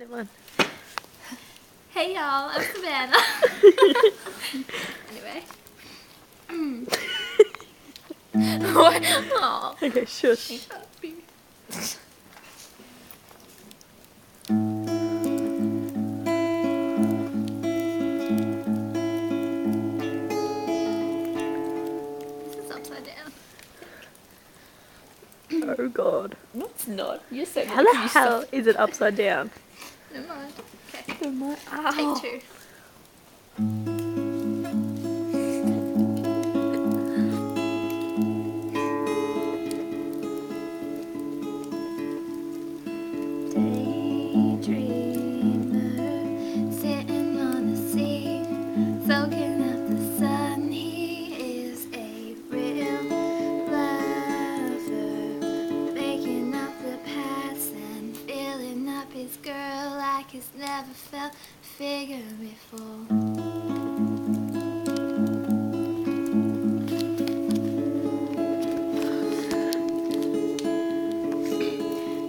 One. Hey y'all, I'm Savannah. Anyway. Aw. Okay, shush. Shut up, baby. This is upside down. Oh god. No, it's not. You said How the hell is it upside down? Never mind. Okay. Ow. Take 2. Daydreamer, sitting on the sea, soaking up the sun. He is a real lover, making up the past and filling up his girl like he's never felt a figure before.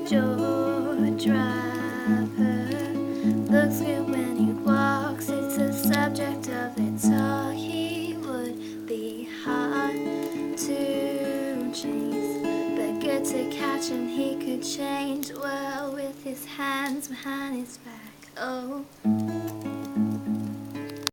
George Rapper looks good when he walks. It's the subject of their talk. He would be hard to chase, but good to catch, and he could change well with his hands behind his back. Oh.